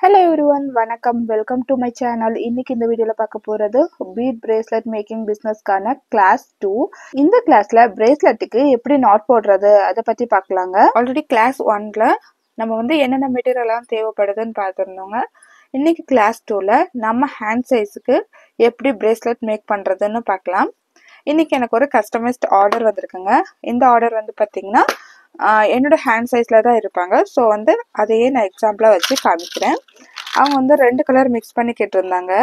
Hello everyone, வணக்கம். Welcome to my channel. இன்னைக்கு இந்த வீடியோல பார்க்க போறது பீட் பிரேஸ்லெட் மேக்கிங் பிசினஸ்க்கான கிளாஸ் 2. இந்த கிளாஸ்ல பிரேஸ்லெட்டுக்கு எப்படி நாட் போடுறது அதை பத்தி பார்க்கலாங்க. ஆல்ரெடி கிளாஸ் 1ல நம்ம என்னென்ன மெட்டீரியல் எல்லாம் தேவைப்படுதுன்னு பார்த்துருந்தோங்க. இன்னைக்கு கிளாஸ் 2ல நம்ம ஹேண்ட் சைஸுக்கு எப்படி பிரேஸ்லெட் மேக் பண்றதுன்னு பார்க்கலாம். இன்னைக்கு எனக்கு ஒரு கஸ்டமைஸ்ட் ஆர்டர் வந்திருக்குங்க. இந்த ஆர்டர் பார்த்தீங்கன்னா என்னோட ஹேண்ட் சைஸில் தான் இருப்பாங்க. ஸோ அதையே நான் எக்ஸாம்பிளாக வச்சு காமிக்கிறேன். அவங்க 2 கலர் மிக்ஸ் பண்ணி கேட்டிருந்தாங்க,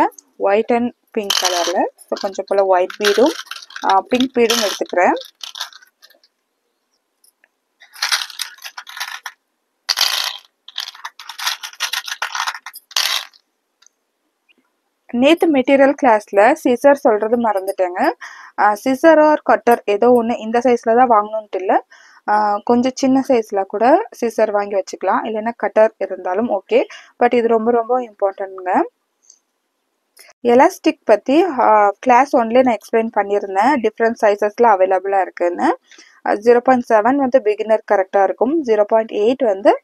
ஒயிட் அண்ட் பிங்க் கலரில். ஸோ கொஞ்சம் போல் ஒயிட் பீடும் பிங்க் பீடும் எடுத்துக்கிறேன். நேற்று மெட்டீரியல் கிளாஸில் சிசர் சொல்கிறது மறந்துட்டேங்க. சிசர் ஆர் கட்டர் ஏதோ ஒன்று இந்த சைஸில் தான் வாங்கணுன்ட்டு இல்லை, கொஞ்சம் சின்ன சைஸில் கூட சிசர் வாங்கி வச்சுக்கலாம், இல்லைன்னா கட்டர் இருந்தாலும் ஓகே. பட் இது ரொம்ப ரொம்ப இம்பார்ட்டன்ட்ங்க. எலாஸ்டிக் பற்றி கிளாஸ் 1லேயே நான் எக்ஸ்பிளைன் பண்ணியிருந்தேன். டிஃப்ரெண்ட் சைஸஸில் அவைலபிளாக இருக்குன்னு. 0.7 பிகினர் கரெக்டாக இருக்கும், 0.8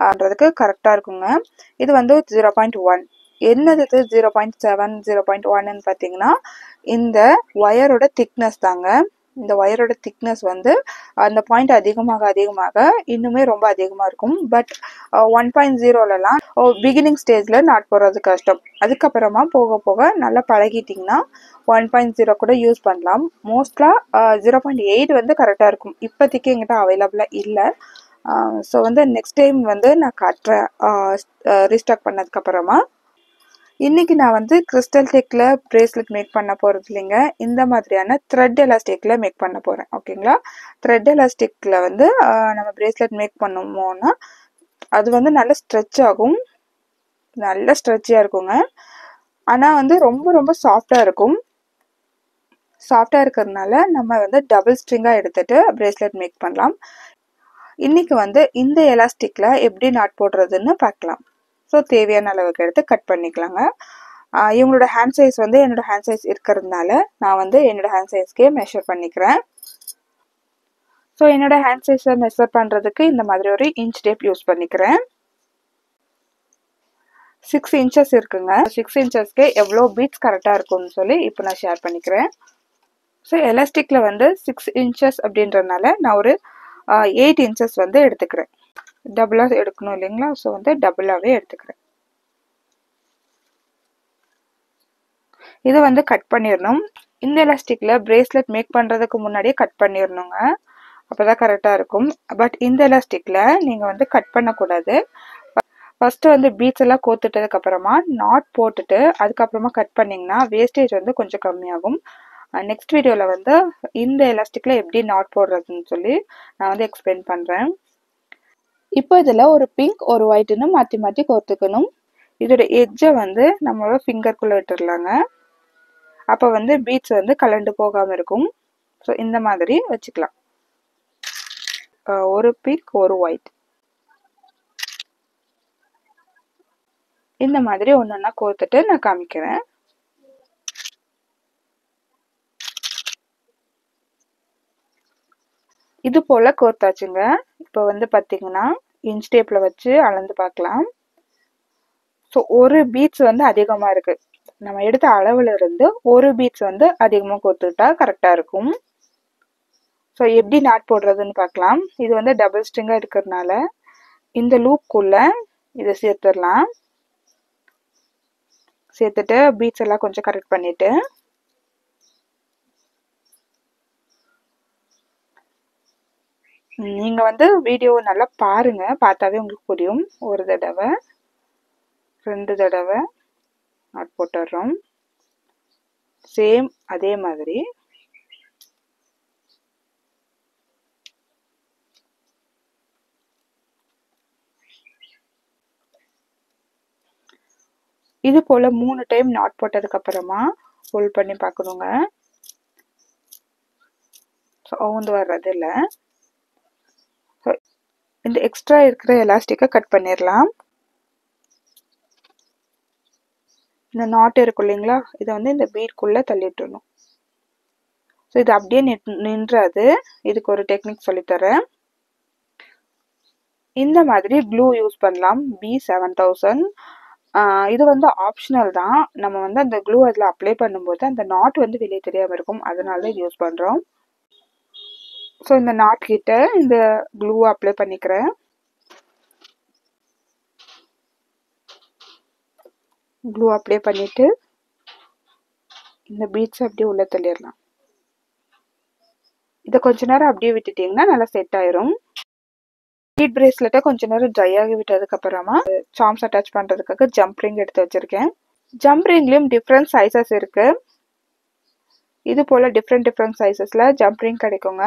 அதுக்கு கரெக்டாக இருக்குங்க. இது 0.1. என்னது 0.7 0.1ன்னு பார்த்தீங்கன்னா இந்த ஒயரோட திக்னஸ் தாங்க. இந்த ஒயரோட திக்னஸ் அந்த பாயிண்ட் அதிகமாக இன்னுமே ரொம்ப அதிகமாக இருக்கும். பட் 1.0லலாம் பிகினிங் ஸ்டேஜில் நாட் போடுறது கஷ்டம். அதுக்கப்புறமா போக போக நல்லா பழகிட்டிங்கன்னா 1.0 கூட யூஸ் பண்ணலாம். மோஸ்ட்லாக 0.8 கரெக்டாக இருக்கும். இப்போதைக்கு எங்கிட்ட அவைலபிளாக இல்லை. ஸோ நெக்ஸ்ட் டைம் நான் காட்டுறேன் ரீஸ்டாக் பண்ணதுக்கப்புறமா. இன்னைக்கு நான் கிறிஸ்டல் டெக்ல பிரேஸ்லெட் மேக் பண்ண போகிறது இல்லைங்க. இந்த மாதிரியான த்ரெட் எலாஸ்டிக்ல மேக் பண்ண போகிறேன். ஓகேங்களா? த்ரெட் எலாஸ்டிக்ல நம்ம பிரேஸ்லெட் மேக் பண்ணுமோன்னா அது நல்ல ஸ்ட்ரெச் ஆகும், நல்ல ஸ்ட்ரெச்சியாக இருக்குங்க. ஆனால் ரொம்ப ரொம்ப சாஃப்டாக இருக்கும். சாஃப்டாக இருக்கிறதுனால நம்ம டபுள் ஸ்ட்ரிங்காக எடுத்துட்டு பிரேஸ்லெட் மேக் பண்ணலாம். இன்னைக்கு இந்த எலாஸ்டிக்ல எப்படி நாட் போடுறதுன்னு பார்க்கலாம். ஸோ தேவையான அளவுக்கு எடுத்து கட் பண்ணிக்கலாங்க. இவங்களோட ஹேண்ட் சைஸ் என்னோட ஹேண்ட் சைஸ் இருக்கிறதுனால நான் என்னோட ஹேண்ட் சைஸ்க்கே மெஷர் பண்ணிக்கிறேன். ஸோ என்னோட ஹேண்ட் சைஸை மெஷர் பண்ணுறதுக்கு இந்த மாதிரி ஒரு இன்ச் டேப் யூஸ் பண்ணிக்கிறேன். 6 இன்ச்சஸ் இருக்குங்க. 6 இன்ச்சஸ்க்கு எவ்வளோ பீட்ஸ் கரெக்டாக இருக்கும்னு சொல்லி இப்போ நான் ஷேர் பண்ணிக்கிறேன். ஸோ எலாஸ்டிக்கில் 6 இன்ச்சஸ் அப்படின்றதுனால நான் ஒரு 8 இன்ச்சஸ் எடுத்துக்கிறேன். டபுளாக எடுக்கணும் இல்லைங்களா? ஸோ டபுளாகவே எடுத்துக்கிறேன். இது கட் பண்ணிடணும். இந்த எலாஸ்டிக்கில் பிரேஸ்லெட் மேக் பண்ணுறதுக்கு முன்னாடியே கட் பண்ணிடணுங்க, அப்போ தான் கரெக்டாக இருக்கும். பட் இந்த எலாஸ்டிக்கில் நீங்கள் கட் பண்ணக்கூடாது. ஃபஸ்ட்டு பீட்ஸ் எல்லாம் கோத்துட்டதுக்கப்புறமா நாட் போட்டுட்டு அதுக்கப்புறமா கட் பண்ணிங்கன்னா வேஸ்டேஜ் கொஞ்சம் கம்மியாகும். நெக்ஸ்ட் வீடியோவில் இந்த எலாஸ்டிக்கில் எப்படி நாட் போடுறதுன்னு சொல்லி நான் எக்ஸ்பிளைன் பண்ணுறேன். இப்போ இதில் ஒரு பிங்க் ஒரு ஒயிட்னு மாற்றி மாற்றி கோர்த்துக்கணும். இதோட எட்ஜை நம்மளோட ஃபிங்கருக்குள்ளே விட்டுடலாங்க. அப்போ பீட்ஸ் கலண்டு போகாமல் இருக்கும். ஸோ இந்த மாதிரி வச்சுக்கலாம். ஒரு பிங்க் ஒரு ஒயிட் இந்த மாதிரி ஒன்று ஒன்றா கோர்த்துட்டு நான் காமிக்கிறேன். இது போல் கோர்த்தாச்சுங்க. இப்போ பார்த்தீங்கன்னா இன்ச் டேப்பில் வச்சு அளந்து பார்க்கலாம். ஸோ ஒரு பீட்ஸ் அதிகமாக இருக்குது. நம்ம எடுத்த அளவில் இருந்து ஒரு பீட்ஸ் அதிகமாக கோர்த்துக்கிட்டா கரெக்டாக இருக்கும். ஸோ எப்படி நாட் போடுறதுன்னு பார்க்கலாம். இது டபுள் ஸ்ட்ரிங்காக இருக்கிறதுனால இந்த லூப்குள்ளே இதை சேர்த்துடலாம். சேர்த்துட்டு பீட்ஸ் எல்லாம் கொஞ்சம் கரெக்ட் பண்ணிவிட்டு நீங்கள் வீடியோ நல்லா பாருங்கள், பார்த்தாவே உங்களுக்கு புரியும். ஒரு தடவை 2 தடவை நாட் போட்டுடுறோம். சேம் அதே மாதிரி இது போல் 3 டைம் நாட் போட்டதுக்கப்புறமா ஃபுல் பண்ணி பார்க்கணுங்க. ஸோ அவுந்து வர்றதில்ல. ஸோ இந்த எக்ஸ்ட்ரா இருக்கிற எலாஸ்டிக்கை கட் பண்ணிடலாம். இந்த நாட் இருக்கும் இல்லைங்களா, இதை இந்த பீட்குள்ளே தள்ளிட்டுருணும். ஸோ இது அப்படியே நின்றாது. இதுக்கு ஒரு டெக்னிக் சொல்லித்தரேன். இந்த மாதிரி க்ளூ யூஸ் பண்ணலாம். B7000 இது வந்து ஆப்ஷனல் தான். நம்ம வந்து அந்த க்ளூ அதில் அப்ளை பண்ணும்போது அந்த நாட் வந்து வெளியே தெரியாமல் இருக்கும், அதனால தான் யூஸ் பண்ணுறோம். ஸோ இந்த நாட் கிட்ட இந்த க்ளூ அப்ளை பண்ணிக்கிறேன். க்ளூ அப்ளை பண்ணிட்டு இந்த பீட்ஸ் அப்படியே உள்ள தள்ளிடலாம். இதை கொஞ்ச நேரம் அப்படியே விட்டுட்டிங்கன்னா நல்லா செட் ஆயிரும். பீட் பிரேஸ்லெட்டை கொஞ்ச நேரம் ட்ரை ஆகி விட்டதுக்கு அப்புறமா சாம்ஸ் அட்டாச் பண்ணுறதுக்காக ஜம்ப் ரிங் எடுத்து வச்சிருக்கேன். ஜம்ப் ரிங்லேயும் டிஃப்ரெண்ட் சைஸஸ் இருக்கு. இது போல் டிஃப்ரெண்ட் சைஸஸில் ஜம்ப் ரிங் கிடைக்குங்க.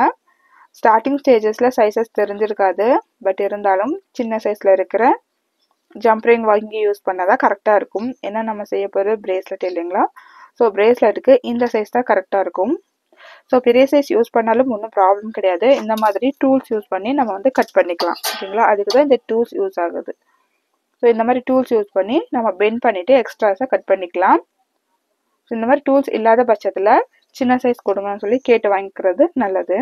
ஸ்டார்டிங் ஸ்டேஜஸில் சைஸஸ் தெரிஞ்சிருக்காது, பட் இருந்தாலும் சின்ன சைஸில் இருக்கிற ஜம்ப் ரிங் வாங்கி யூஸ் பண்ணாதான் கரெக்டாக இருக்கும். ஏன்னா நம்ம செய்ய போகிற பிரேஸ்லெட் இல்லைங்களா. ஸோ பிரேஸ்லெட்டுக்கு இந்த சைஸ் தான் கரெக்டாக இருக்கும். ஸோ பெரிய சைஸ் யூஸ் பண்ணாலும் ஒன்றும் ப்ராப்ளம் கிடையாது. இந்த மாதிரி டூல்ஸ் யூஸ் பண்ணி நம்ம வந்து கட் பண்ணிக்கலாம், ஓகேங்களா. அதுக்கு தான் இந்த டூல்ஸ் யூஸ் ஆகுது. ஸோ இந்த மாதிரி டூல்ஸ் யூஸ் பண்ணி நம்ம பெண்ட் பண்ணிவிட்டு எக்ஸ்ட்ராஸாக கட் பண்ணிக்கலாம். ஸோ இந்த மாதிரி டூல்ஸ் இல்லாத பட்சத்தில் சின்ன சைஸ் கொடுங்கன்னு சொல்லி கேட்டு வாங்கிக்கிறது நல்லது.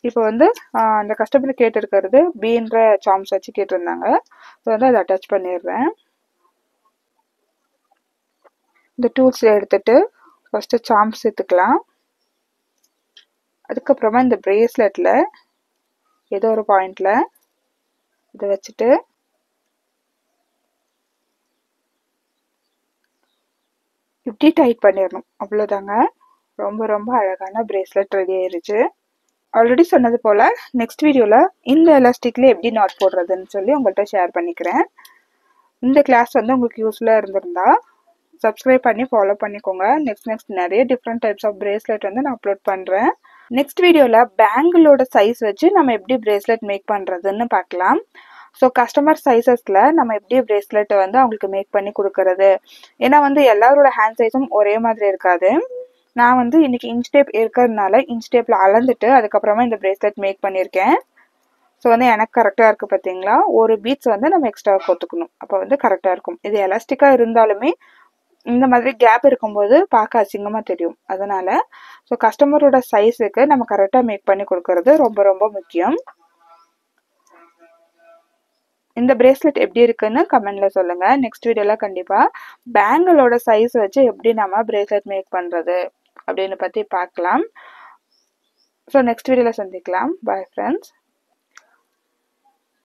இப்போ வந்து அந்த கஸ்டமர் கேட்டிருக்கிறது பீன்ற சாம்ஸ் வச்சு கேட்டிருந்தாங்க. ஸோ வந்து அதை அட்டாச் பண்ணிடுறேன். இந்த டூல்ஸ் எடுத்துட்டு ஃபஸ்ட்டு சாம்ஸ் சேர்த்துக்கலாம். அதுக்கப்புறமா இந்த பிரேஸ்லெட்டில் ஏதோ ஒரு பாயிண்டில் இதை வச்சுட்டு இப்படி டைட் பண்ணிடணும். அவ்வளோதாங்க. ரொம்ப ரொம்ப அழகான பிரேஸ்லெட் ரெடி ஆயிருச்சு. ஆல்ரெடி சொன்னது போல் நெக்ஸ்ட் வீடியோவில் இந்த எலாஸ்டிக்கில் எப்படி நாட் போடுறதுன்னு சொல்லி உங்கள்கிட்ட ஷேர் பண்ணிக்கிறேன். இந்த கிளாஸ் வந்து உங்களுக்கு யூஸ்ஃபுல்லாக இருந்திருந்தா சப்ஸ்கிரைப் பண்ணி ஃபாலோ பண்ணிக்கோங்க. நெக்ஸ்ட் நிறைய டிஃப்ரெண்ட் டைப்ஸ் ஆஃப் பிரேஸ்லெட் வந்து நான் அப்லோட் பண்ணுறேன். நெக்ஸ்ட் வீடியோவில் பேங்கிளோட சைஸ் வச்சு நம்ம எப்படி பிரேஸ்லெட் மேக் பண்ணுறதுன்னு பார்க்கலாம். ஸோ கஸ்டமர் சைஸஸில் நம்ம எப்படி பிரேஸ்லெட்டை வந்து அவங்களுக்கு மேக் பண்ணி கொடுக்கறது. ஏன்னா வந்து எல்லாரோட ஹேண்ட் சைஸும் ஒரே மாதிரி இருக்காது. நான் வந்து இன்னைக்கு இன்ச் டேப் இருக்கிறதுனால இன்ச் டேப்பில் அளந்துட்டு அதுக்கப்புறமா இந்த பிரேஸ்லெட் மேக் பண்ணியிருக்கேன். ஸோ வந்து எனக்கு கரெக்டாக இருக்குது பார்த்தீங்களா. ஒரு பீட்ஸ் வந்து நம்ம எக்ஸ்ட்ரா கொத்துக்கணும், அப்போ வந்து கரெக்டாக இருக்கும். இது எலாஸ்டிக்காக இருந்தாலுமே இந்த மாதிரி கேப் இருக்கும்போது பார்க்க அசிங்கமாக தெரியும். அதனால் ஸோ கஸ்டமரோட சைஸுக்கு நம்ம கரெக்டாக மேக் பண்ணி கொடுக்கறது ரொம்ப ரொம்ப முக்கியம். இந்த பிரேஸ்லெட் எப்படி இருக்குன்னு கமெண்ட்டில் சொல்லுங்கள். நெக்ஸ்ட் வீடியோவில் கண்டிப்பாக பேங்கிளோட சைஸ் வச்சு எப்படி நம்ம பிரேஸ்லெட் மேக் பண்ணுறது அப்படின்னு பற்றி பார்க்கலாம். ஸோ நெக்ஸ்ட் வீடியோவில் சந்திக்கலாம். Bye friends.